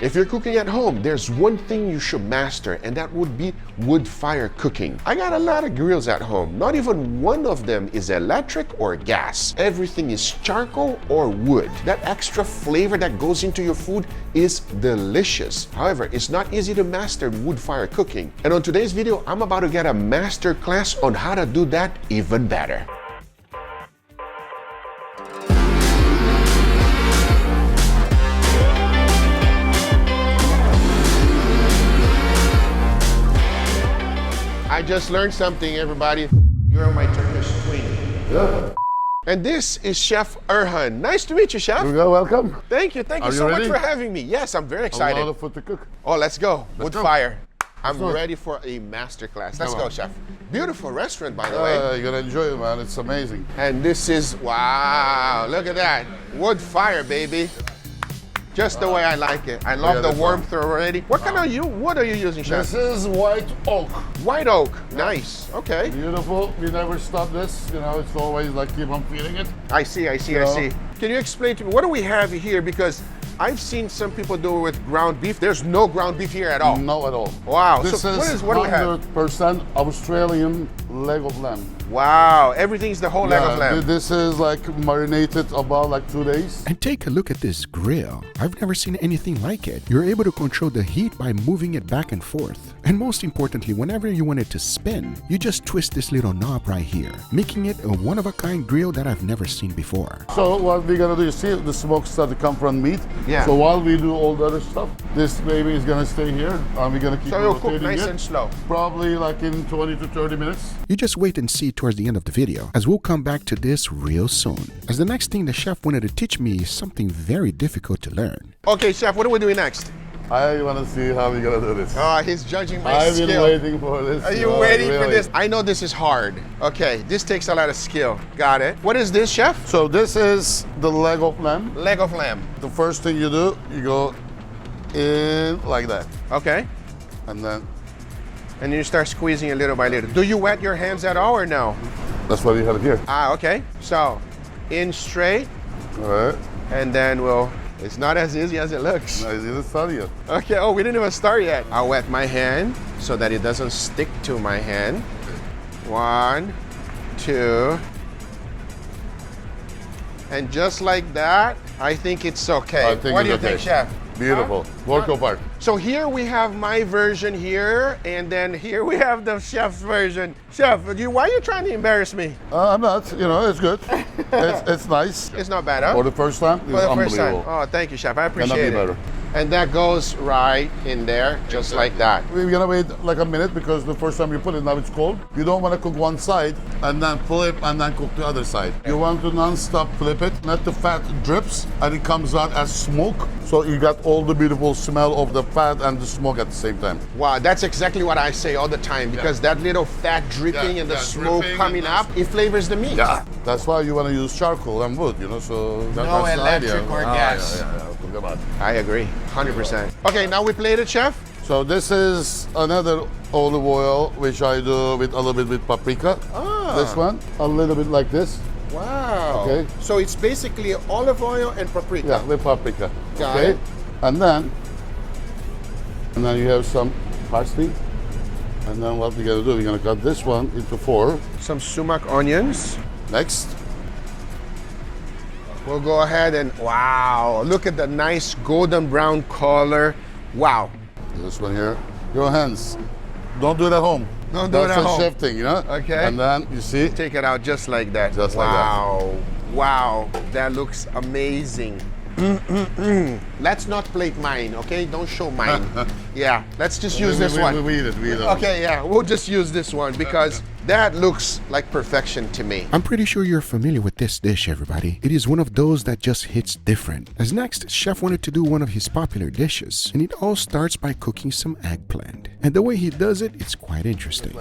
If you're cooking at home, there's one thing you should master, and that would be wood fire cooking. I got a lot of grills at home. Not even one of them is electric or gas. Everything is charcoal or wood. That extra flavor that goes into your food is delicious. However, it's not easy to master wood fire cooking. And on today's video, I'm about to get a master class on how to do that even better. I just learned something, everybody. You're my Turkish queen. Yeah. And this is Chef Erhan. Nice to meet you, Chef. Guga, welcome. Thank you so much for having me. Yes, I'm very excited. A lot of food to cook. Oh, let's go. Wood go. fire. I'm ready for a master class. Let's go, Chef. Beautiful restaurant, by the way. You're gonna enjoy it, man. It's amazing. And this is, wow, look at that. Wood fire, baby. Just the way I like it. I love the warmth already. What kind of wood are you using, Chef? This is white oak. White oak. Nice. Okay. Beautiful. We never stop this. You know, it's always like keep on feeding it. I see. Can you explain to me, what do we have here? Because I've seen some people do it with ground beef. There's no ground beef here at all. No, at all. Wow. This So what do we have? 100% Australian leg of lamb. Wow. Everything's the whole leg of lamb. This is like marinated about like 2 days. And take a look at this grill. I've never seen anything like it. You're able to control the heat by moving it back and forth. And most importantly, whenever you want it to spin, you just twist this little knob right here, making it a one-of-a-kind grill that I've never seen before. So what we're gonna do, you see the smoke start to come from meat. Yeah. So while we do all the other stuff, this baby is gonna stay here, and we're gonna keep So you'll cook rotating nice it. and slow. Probably like in 20 to 30 minutes. You just wait and see towards the end of the video, as we'll come back to this real soon. As the next thing the chef wanted to teach me is something very difficult to learn. Okay, Chef, what are we doing next? I wanna see how we're gonna do this. Oh, he's judging my I've skill. been waiting for this. Are you waiting for this? I know this is hard. Okay, this takes a lot of skill. Got it. What is this, Chef? So this is the leg of lamb. Leg of lamb. The first thing you do, you go in like that. Okay. And then And you start squeezing it little by little. Do you wet your hands at all or no? that's what you have here. Ah, okay. So, in straight, All right. and then it's not as easy as it looks. Now, is it start yet? Okay, oh, we didn't even start yet. I'll wet my hand so that it doesn't stick to my hand. 1, 2. And just like that, I think it's okay. I think What do you it's okay. think, Chef? Beautiful. Work apart. So here we have my version here, and then here we have the chef's version. Chef, why are you trying to embarrass me? I'm not. You know, it's good. it's nice. It's not bad, huh? For the first time, it's For the first time. unbelievable. Oh, thank you, Chef. I Cannot appreciate be it. better. And that goes right in there, just like that. We're gonna wait like a minute because the first time you put it, now it's cold. You don't want to cook one side and then flip and then cook the other side. You want to non-stop flip it, let the fat drips and it comes out as smoke. So you got all the beautiful smell of the fat and the smoke at the same time. Wow, that's exactly what I say all the time, because that little fat dripping and the smoke dripping coming and up, it flavors the meat. Yeah, that's why you want to use charcoal and wood, you know, so No that's the electric idea. or gas. Yeah. Come on. I agree, 100%. Okay, now we plate it, Chef. So this is another olive oil, which I do with a little bit with paprika. Ah. This one, a little bit like this. Wow. Okay. So it's basically olive oil and paprika. Yeah, with paprika. Got okay. it. And then you have some parsley. And then what we're gonna do, we're gonna cut this one into 4. Some sumac onions. Next. We'll go ahead and, wow, look at the nice golden brown color. Wow. This one here. Your hands. Don't do it at home. Don't do it That's at a home. chef thing, you know? Okay. And then you see, Take it out just like that. Just like that. Wow. Wow. That looks amazing. Let's not plate mine, okay? Don't show mine. Yeah, let's just use this one. We eat it. Okay, yeah, we'll just use this one because that looks like perfection to me. I'm pretty sure you're familiar with this dish, everybody. It is one of those that just hits different. As next, Chef wanted to do one of his popular dishes, and it all starts by cooking some eggplant. And the way he does it, it's quite interesting.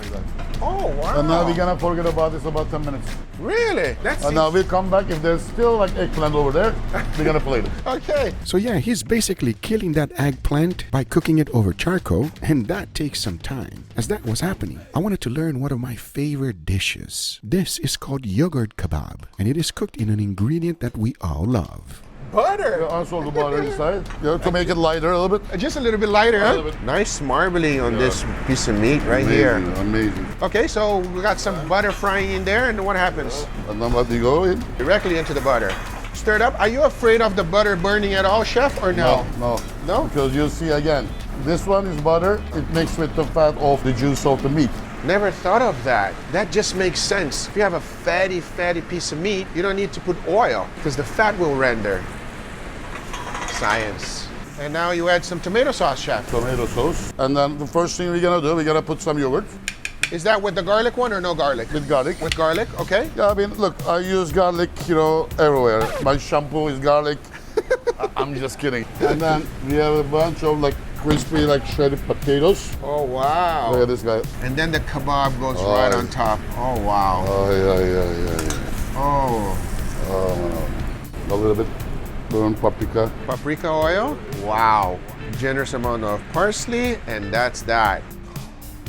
Oh, wow. And now we're gonna forget about this about 10 minutes. Really? That's And now we'll come back. If there's still like eggplant over there, we're gonna plate it. okay. So yeah, he's basically killing that eggplant by cooking it over charcoal, and that takes some time. As that was happening, I wanted to learn one of my favorite dishes. This is called yogurt kebab, and it is cooked in an ingredient that we all love. butter. Also the butter inside, to make it lighter a little bit. Just a little bit lighter, huh? little bit. Nice marbling on this piece of meat right here. Amazing. Okay, so we got some butter frying in there, and what happens? And then what do you go in? Directly into the butter. Stir it up. Are you afraid of the butter burning at all, chef, or no? No. No? Because you'll see again, this one is butter. It makes with the fat of the juice of the meat. Never thought of that. That just makes sense. If you have a fatty piece of meat, you don't need to put oil because the fat will render. Science. And now you add some tomato sauce, chef. Tomato sauce. And then the first thing we're gonna do, we're gonna put some yogurt. Is that with the garlic one or no garlic? With garlic. With garlic, okay. Yeah, I mean, look, I use garlic, everywhere. My shampoo is garlic. I'm just kidding. And then we have a bunch of like crispy, like shredded potatoes. Oh, wow. Look at this guy. And then the kebab goes right on top. Oh, wow. Oh, yeah. Oh. A little bit burnt paprika. Paprika oil. Wow. Generous amount of parsley, and that's that.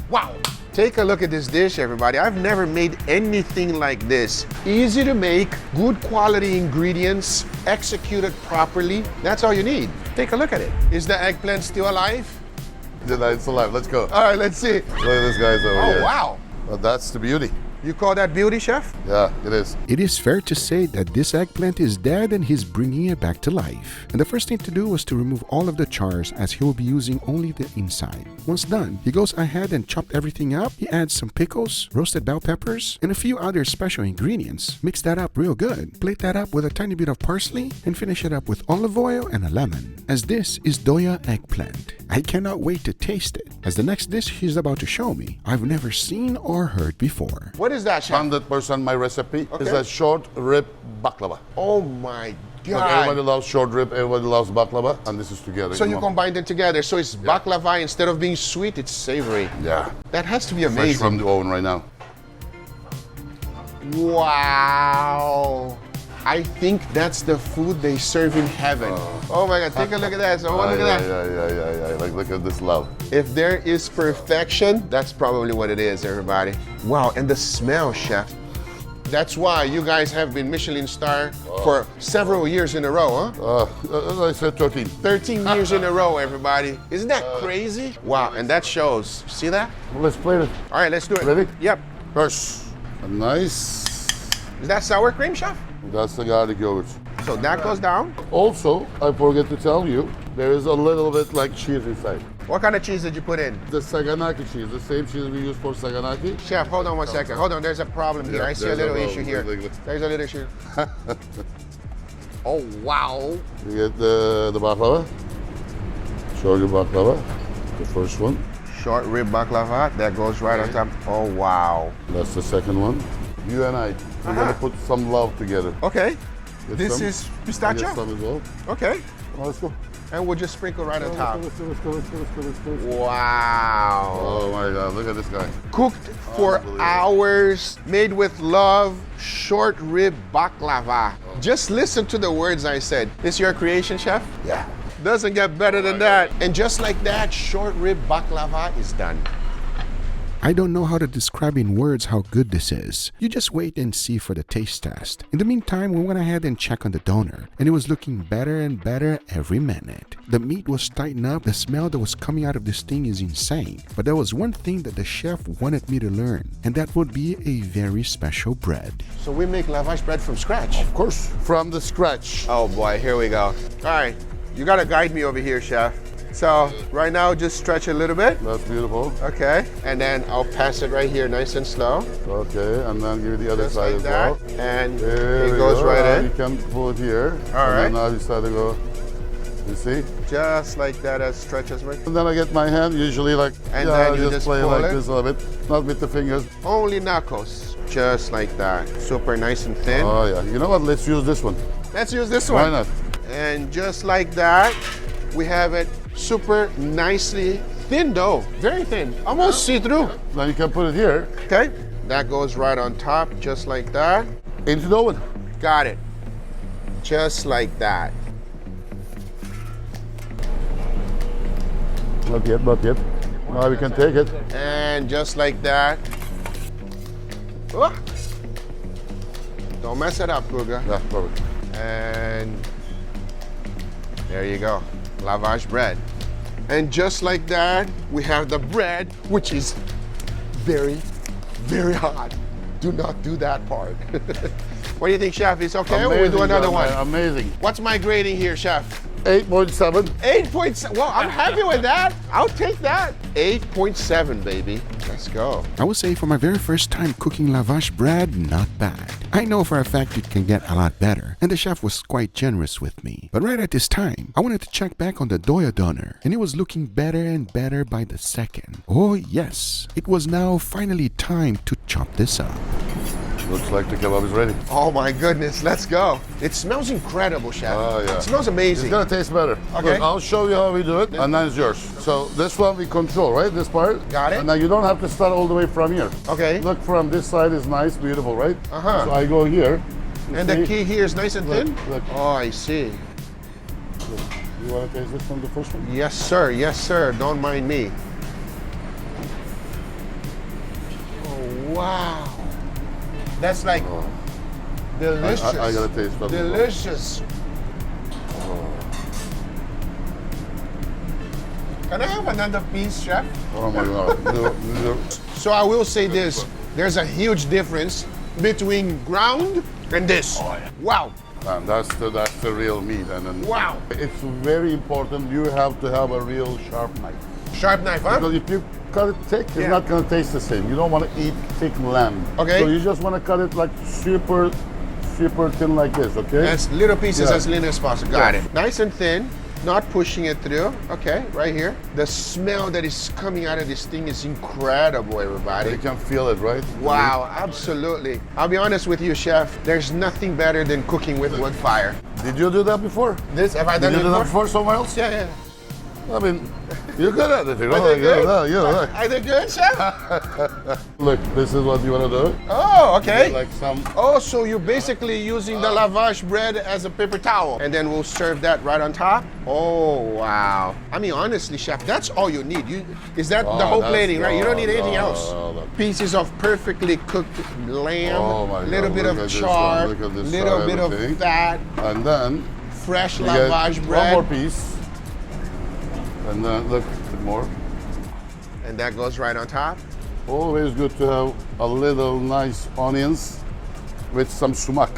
Wow. Take a look at this dish, everybody. I've never made anything like this. Easy to make, good quality ingredients, executed properly. That's all you need. Take a look at it. Is the eggplant still alive? Yeah, it's alive. Let's go. All right, let's see. Look at this guy's over here. Oh, wow. Well, that's the beauty. You call that beauty, chef? Yeah, it is. It is fair to say that this eggplant is dead and he's bringing it back to life. And the first thing to do was to remove all of the chars as he will be using only the inside. Once done, he goes ahead and chopped everything up. He adds some pickles, roasted bell peppers, and a few other special ingredients. Mix that up real good. Plate that up with a tiny bit of parsley and finish it up with olive oil and a lemon. As this is DOYA eggplant. I cannot wait to taste it, as the next dish he's about to show me, I've never seen or heard before. What is that, chef? 100% my recipe is Okay. a short rib baklava. Oh my Look, everybody God. loves short rib, everybody loves baklava, and this is together. So you know. combined it together. So it's baklava, instead of being sweet, it's savory. Yeah. That has to be Fresh amazing. from the oven right now. Wow. I think that's the food they serve in heaven. Oh my God, take a look at that. So look at that. Yeah. Like, look at this love. If there is perfection, that's probably what it is, everybody. Wow, and the smell, chef. That's why you guys have been Michelin star for several years in a row, huh? As I said, 13. 13 years in a row, everybody. Isn't that crazy? Wow, and that shows. See that? Well, let's plate it. All right, let's do it. Ready? Yep. First, a nice. Is that sour cream, chef? That's the garlic yogurt. So that goes down. Also, I forget to tell you, there is a little bit like cheese inside. What kind of cheese did you put in? The Saganaki cheese, the same cheese we use for Saganaki. Chef, hold on one second. Hold on, there's a problem here. Yeah, I see a there's a little problem. issue here. Like- There's a little issue. Oh, wow. You get the baklava. Show you baklava, the first one. Short rib baklava, that goes right on top. Oh, wow. That's the second one. You and I, we're gonna put some love together. Okay. Get This some. is Get pistachio? some as well. Okay. Come on, let's go. And we'll just sprinkle right on top. Let's go. Wow. Oh my God, look at this guy. Cooked for Unbelievable. hours, made with love, short rib baklava. Just listen to the words I said. This your creation, chef? Yeah. Doesn't get better than that. And just like that, short rib baklava is done. I don't know how to describe in words how good this is. You just wait and see for the taste test. In the meantime, we went ahead and checked on the doner, and it was looking better and better every minute. The meat was tightened up, the smell that was coming out of this thing is insane. But there was one thing that the chef wanted me to learn, and that would be a very special bread. So we make lavash bread from scratch. Of course, from the scratch. Oh boy, here we go. All right, you gotta guide me over here, chef. So right now, just stretch a little bit. That's beautiful. Okay, and then I'll pass it right here, nice and slow. Okay, and then give it the other Just side like as that, well. and There it we goes go. right Now in. You can pull it here. All right. And then now you start to go. You see? Just like that, as stretch as much. And then I get my hand, usually like, And then you just just play pull like it. this a little bit, not with the fingers. Only knuckles, just like that. Super nice and thin. Oh yeah, you know what? Let's use this one. Let's use this Why one. not? And just like that, we have it super nicely thin dough, very thin, almost see-through. Then you can put it here Okay, that goes right on top, just like that. into the oven. Got it. Just like that. Not yet, not yet. Now we can take it. And just like that. Oh. Don't mess it up, Guga. Yeah, perfect. And There you go, lavash bread. And just like that, we have the bread, which is very, very hot. Do not do that part. What do you think, Chef? It's okay? Or we do another one? Amazing. What's my grading here, Chef? 8.7. 8.7. Well, I'm happy with that. I'll take that. 8.7, baby. Let's go. I would say for my very first time cooking lavash bread, not bad. I know for a fact it can get a lot better, and the chef was quite generous with me. But right at this time, I wanted to check back on the DOYA doner, and it was looking better and better by the second. Oh yes, it was now finally time to chop this up. Looks like the kebab is ready. Oh my goodness, let's go. It smells incredible, Chef. Oh, yeah. It smells amazing. It's gonna taste better. Okay. Look, I'll show you how we do it, and then it's yours. So this one we control, right? This part. Got it. And now you don't have to start all the way from here. Okay. Look, from this side is nice, beautiful, right? Uh-huh. So I go here. And the key here is nice and thin? Look. Oh, I see. Look. You want to taste it from the first one? Yes, sir. Yes, sir. Don't mind me. Oh, wow. That's like delicious. I gotta taste that. Delicious. Can I have another piece, Chef? Oh my God. So I will say this. There's a huge difference between ground and this. Oh, yeah. Wow. And that's the real meat. And then Wow. it's very important. You have to have a real sharp knife. Sharp knife, huh? Because if you cut it thick, it's Yeah. not gonna taste the same. You don't want to eat thick lamb. Okay. So you just want to cut it like super thin like this. Okay. As little pieces Yeah. as lean as possible. Got Yeah. it. Nice and thin, not pushing it through. Okay, right here. The smell that is coming out of this thing is incredible, everybody. You can feel it, right? Wow, absolutely. I'll be honest with you, Chef. There's nothing better than cooking with wood fire. Did you do that before? This, have I done Did it you do that before? before somewhere else? Yeah, yeah. I mean, you're good at it. You know? I did good? Look. I did good, Chef? Look, this is what you want to do. Oh, okay. Like some. Oh, so you're basically using the lavash bread as a paper towel. And then we'll serve that right on top? Oh, wow. I mean, honestly, Chef, that's all you need. Is that the whole that's- plating, right? You don't need anything no, else. no. Pieces of perfectly cooked lamb, Oh my little God, bit look of at this char, one, look at this little side bit of of the thing. fat, And then fresh you lavash get bread. one more piece. And then look, a bit more. And that goes right on top. Always good to have a little nice onions with some sumac.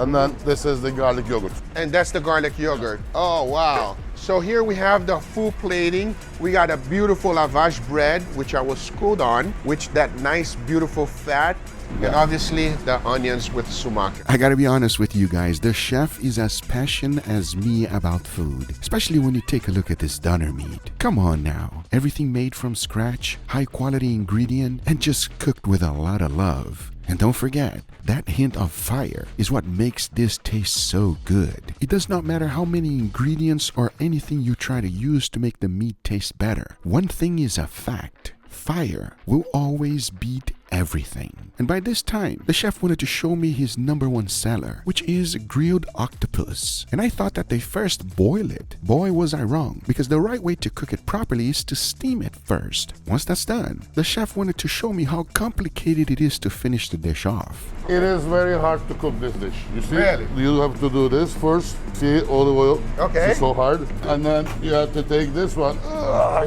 And then this is the garlic yogurt. And that's the garlic yogurt. Oh, wow. So here we have the full plating. We got a beautiful lavash bread, which I was schooled on, which that nice, beautiful fat. And obviously the onions with sumac. I gotta be honest with you guys, the chef is as passionate as me about food, especially when you take a look at this doner meat. Come on now, everything made from scratch, high quality ingredient, and just cooked with a lot of love. And don't forget, that hint of fire is what makes this taste so good. It does not matter how many ingredients or anything you try to use to make the meat taste better. One thing is a fact. Fire will always beat everything. And by this time, the chef wanted to show me his #1 seller, which is grilled octopus. And I thought that they first boil it. Boy, was I wrong, because the right way to cook it properly is to steam it first. Once that's done, the chef wanted to show me how complicated it is to finish the dish off. It is very hard to cook this dish. You see? Really? You have to do this first. See, olive oil. Okay. It's so hard. And then you have to take this one,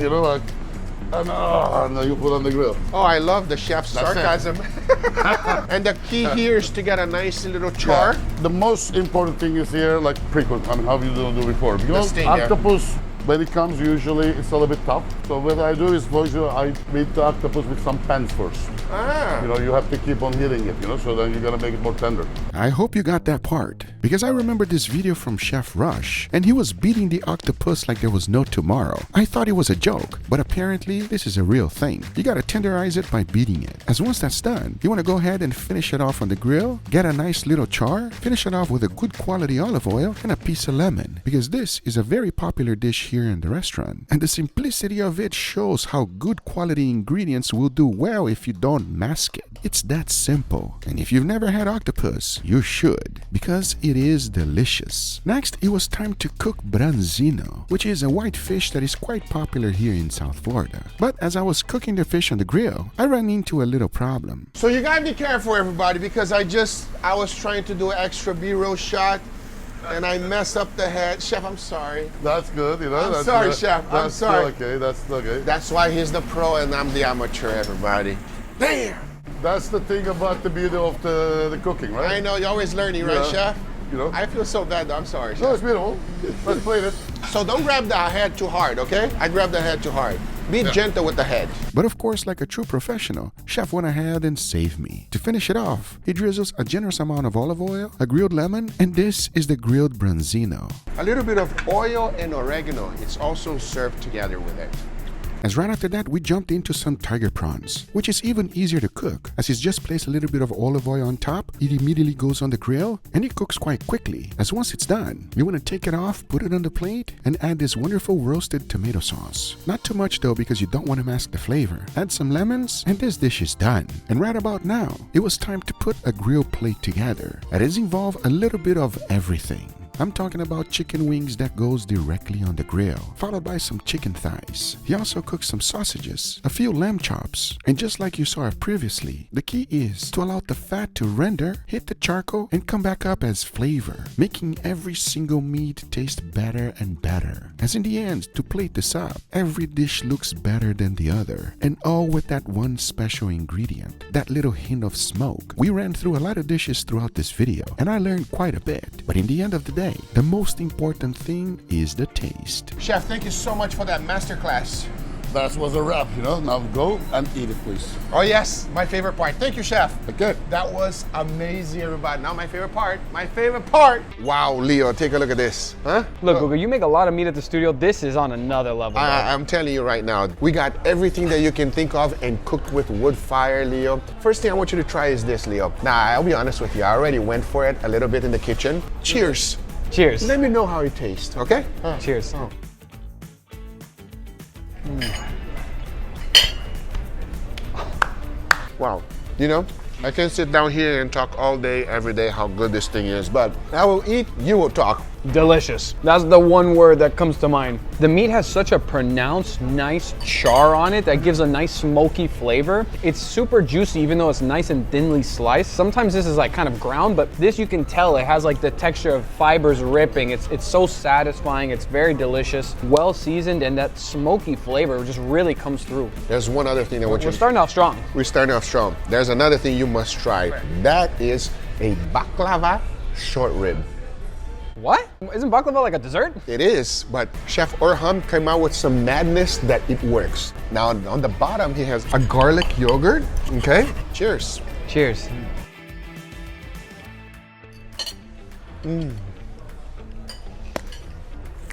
you know, like, and then you put on the grill. Oh, I love the chef's That's it. sarcasm. And the key here is to get a nice little char. Yeah. The most important thing is here, like pre-cook. I mean, how you don't do before. You know, steam, yeah. octopus, when it comes, usually it's a little bit tough. So what I do is, for sure, I beat the octopus with some pans first. Ah. You know, you have to keep on hitting it, you know, so then you're gonna make it more tender. I hope you got that part, because I remember this video from Chef Rush, and he was beating the octopus like there was no tomorrow. I thought it was a joke, but apparently this is a real thing. You gotta tenderize it by beating it. As once that's done, you wanna go ahead and finish it off on the grill, get a nice little char, finish it off with a good quality olive oil and a piece of lemon, because this is a very popular dish here in the restaurant. And the simplicity of it shows how good quality ingredients will do well if you don't mask it. It's that simple. And if you've never had octopus, you should, because it is delicious. Next, it was time to cook branzino, which is a white fish that is quite popular here in South Florida. But as I was cooking the fish on the grill, I ran into a little problem. So you gotta be careful, everybody, because I was trying to do an extra B-roll shot and I mess up the head. Chef, I'm sorry. That's good, you know. I'm that's sorry, good. Chef. I'm That's sorry. Still okay. That's still okay. That's why he's the pro and I'm the amateur, everybody. Damn! That's the thing about the beauty of the cooking, right? I know, you're always learning, right, Yeah. Chef? You know. I feel so bad, though. I'm sorry, No, Chef. it's beautiful. Let's plate it. So don't grab the head too hard, okay? I grab the head too hard. Be gentle with the head. But of course, like a true professional, Chef went ahead and saved me. To finish it off, he drizzles a generous amount of olive oil, a grilled lemon, and this is the grilled branzino. A little bit of oil and oregano. It's also served together with it. As right after that, we jumped into some tiger prawns, which is even easier to cook, as he's just placed a little bit of olive oil on top, it immediately goes on the grill, and it cooks quite quickly. As once it's done, you want to take it off, put it on the plate, and add this wonderful roasted tomato sauce. Not too much though, because you don't want to mask the flavor. Add some lemons, and this dish is done. And right about now, it was time to put a grill plate together. It does involve a little bit of everything. I'm talking about chicken wings that goes directly on the grill, followed by some chicken thighs. He also cooks some sausages, a few lamb chops, and just like you saw previously, the key is to allow the fat to render, hit the charcoal, and come back up as flavor, making every single meat taste better and better. As in the end, to plate this up, every dish looks better than the other, and all with that one special ingredient, that little hint of smoke. We ran through a lot of dishes throughout this video, and I learned quite a bit, but in the end of the day, the most important thing is the taste. Chef, thank you so much for that masterclass. That was a wrap, you know. Now go and eat it, please. Oh yes, my favorite part. Thank you, Chef. Okay. That was amazing, everybody. Now my favorite part. My favorite part. Wow, Leo, take a look at this. Huh? Look, Guga, you make a lot of meat at the studio. This is on another level. bro. I'm telling you right now, we got everything that you can think of and cooked with wood fire, Leo. First thing I want you to try is this, Leo. Now, I'll be honest with you. I already went for it a little bit in the kitchen. Cheers. Cheers. Let me know how it tastes, okay? Cheers. Oh. Wow. You know, I can sit down here and talk all day, every day, how good this thing is, but I will eat, you will talk. Delicious. That's the one word that comes to mind. The meat has such a pronounced, nice char on it that gives a nice smoky flavor. It's super juicy, even though it's nice and thinly sliced. Sometimes this is like kind of ground, but this you can tell it has like the texture of fibers ripping. It's so satisfying. It's very delicious, well seasoned, and that smoky flavor just really comes through. There's one other thing I want you We're to starting off strong. We're starting off strong. There's another thing you must try. That is a baklava short rib. What? Isn't baklava like a dessert? It is, but Chef Orhan came out with some madness that it works. Now on the bottom, he has a garlic yogurt, okay? Cheers. Cheers.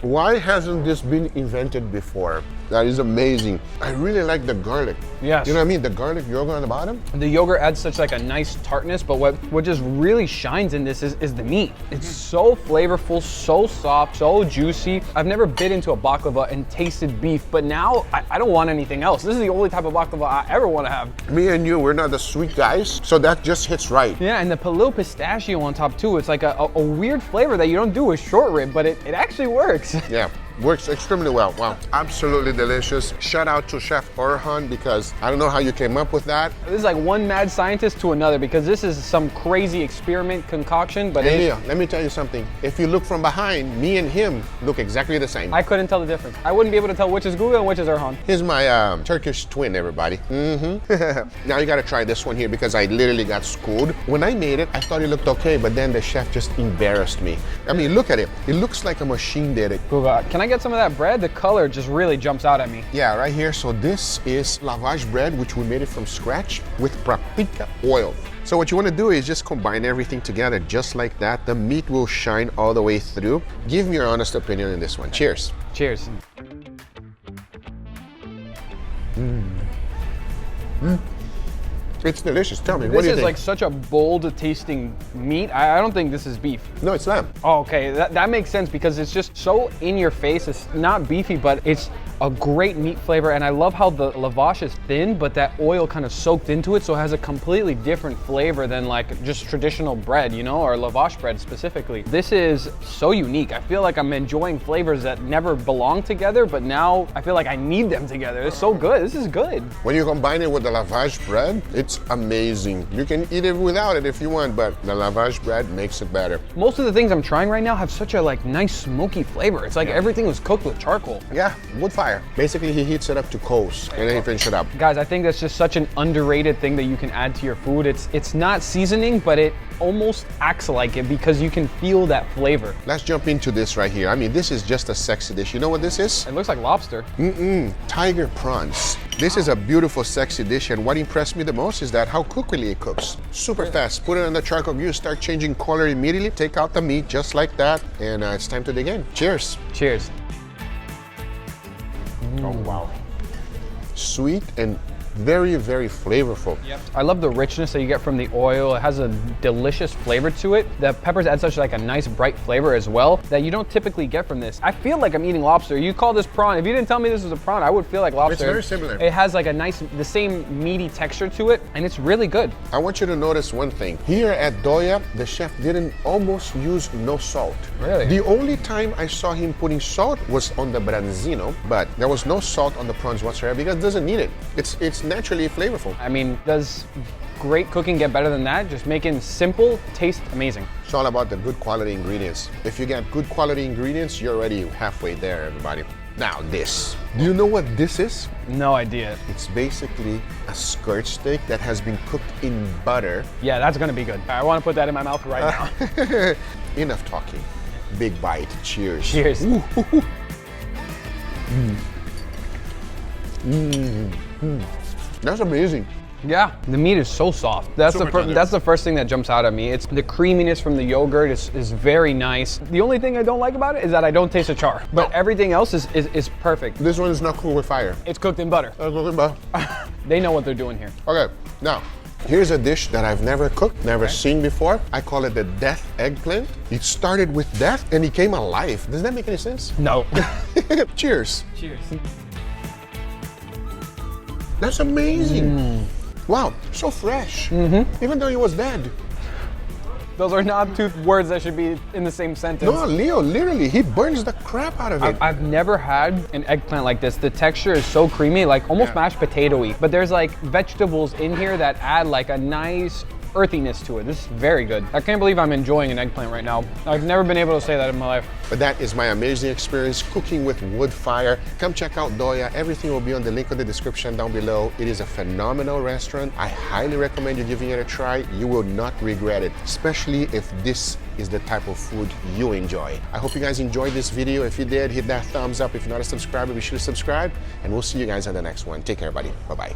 Why hasn't this been invented before? That is amazing. I really like the garlic. Yes. You know what I mean? The garlic yogurt on the bottom. The yogurt adds such like a nice tartness, but what just really shines in this is the meat. It's so flavorful, so soft, so juicy. I've never bit into a baklava and tasted beef, but now I don't want anything else. This is the only type of baklava I ever want to have. Me and you, we're not the sweet guys, so that just hits right. Yeah, and the little pistachio on top too. It's like a weird flavor that you don't do with short rib, but it actually works. Yeah. Works extremely well. Wow, absolutely delicious. Shout out to Chef Orhan because I don't know how you came up with that. This is like one mad scientist to another because this is some crazy experiment concoction, but Hey Leo, let me tell you something. If you look from behind, me and him look exactly the same. I couldn't tell the difference. I wouldn't be able to tell which is Guga and which is Orhan. Here's my Turkish twin, everybody. Now you gotta try this one here because I literally got schooled. When I made it, I thought it looked okay, but then the chef just embarrassed me. I mean, look at it. It looks like a machine did it. Guga, can I get some of that bread? The color just really jumps out at me. Yeah, right here. So this is lavage bread, which we made it from scratch with paprika oil. So what you want to do is just combine everything together just like that. The meat will shine all the way through. Give me your honest opinion on this one. Cheers. Cheers. It's delicious. Tell me, what This do you is think? like such a bold tasting meat. I don't think this is beef. No, it's lamb. Oh, okay, that makes sense because it's just so in your face. It's not beefy, but it's a great meat flavor, and I love how the lavash is thin, but that oil kind of soaked into it, so it has a completely different flavor than like just traditional bread, you know, or lavash bread specifically. This is so unique. I feel like I'm enjoying flavors that never belong together, but now I feel like I need them together. It's so good. This is good. When you combine it with the lavash bread, it's amazing. You can eat it without it if you want, but the lavash bread makes it better. Most of the things I'm trying right now have such a like nice smoky flavor. It's like everything was cooked with charcoal. Yeah, wood fire. Basically, he heats it up to coals and then he finishes it up. Guys, I think that's just such an underrated thing that you can add to your food. It's not seasoning, but it almost acts like it because you can feel that flavor. Let's jump into this right here. I mean, this is just a sexy dish. You know what this is? It looks like lobster. Tiger prawns. This is a beautiful, sexy dish, and what impressed me the most is that how quickly it cooks. Super fast. Put it on the charcoal grill, start changing color immediately. Take out the meat just like that, and it's time to dig in. Cheers. Cheers. Oh, wow. Sweet and very, very flavorful. Yep. I love the richness that you get from the oil. It has a delicious flavor to it. The peppers add such like a nice bright flavor as well that you don't typically get from this. I feel like I'm eating lobster. You call this prawn. If you didn't tell me this was a prawn, I would feel like lobster. It's very similar. It has like a nice, the same meaty texture to it, and it's really good. I want you to notice one thing. Here at DOYA, the chef didn't almost use no salt. Really? The only time I saw him putting salt was on the branzino, but there was no salt on the prawns whatsoever because it doesn't need it. It's naturally flavorful. I mean, does great cooking get better than that? Just making simple taste amazing. It's all about the good quality ingredients. If you get good quality ingredients, you're already halfway there, everybody. Now this. Do you know what this is? No idea. It's basically a skirt steak that has been cooked in butter. Yeah, that's gonna be good. I want to put that in my mouth right now. Enough talking. Big bite. Cheers. Cheers. That's amazing. Yeah, the meat is so soft. That's Super that's the first thing that jumps out at me. It's the creaminess from the yogurt is very nice. The only thing I don't like about it is that I don't taste the char, but everything else is perfect. This one is not cooked with fire. It's cooked in butter. They know what they're doing here. Okay, now, here's a dish that I've never cooked, never seen before. I call it the death eggplant. It started with death and it came alive. Does that make any sense? No. Cheers. Cheers. That's amazing. Wow, so fresh. Even though he was dead. Those are not two words that should be in the same sentence. No, Leo, literally, he burns the crap out of it. I've never had an eggplant like this. The texture is so creamy, like almost mashed potato-y. But there's like vegetables in here that add like a nice earthiness to it. This is very good. I can't believe I'm enjoying an eggplant right now. I've never been able to say that in my life. But that is my amazing experience cooking with wood fire. Come check out DOYA. Everything will be on the link in the description down below. It is a phenomenal restaurant. I highly recommend you giving it a try. You will not regret it, especially if this is the type of food you enjoy. I hope you guys enjoyed this video. If you did, hit that thumbs up. If you're not a subscriber, be sure to subscribe. And we'll see you guys on the next one. Take care, buddy. Bye-bye.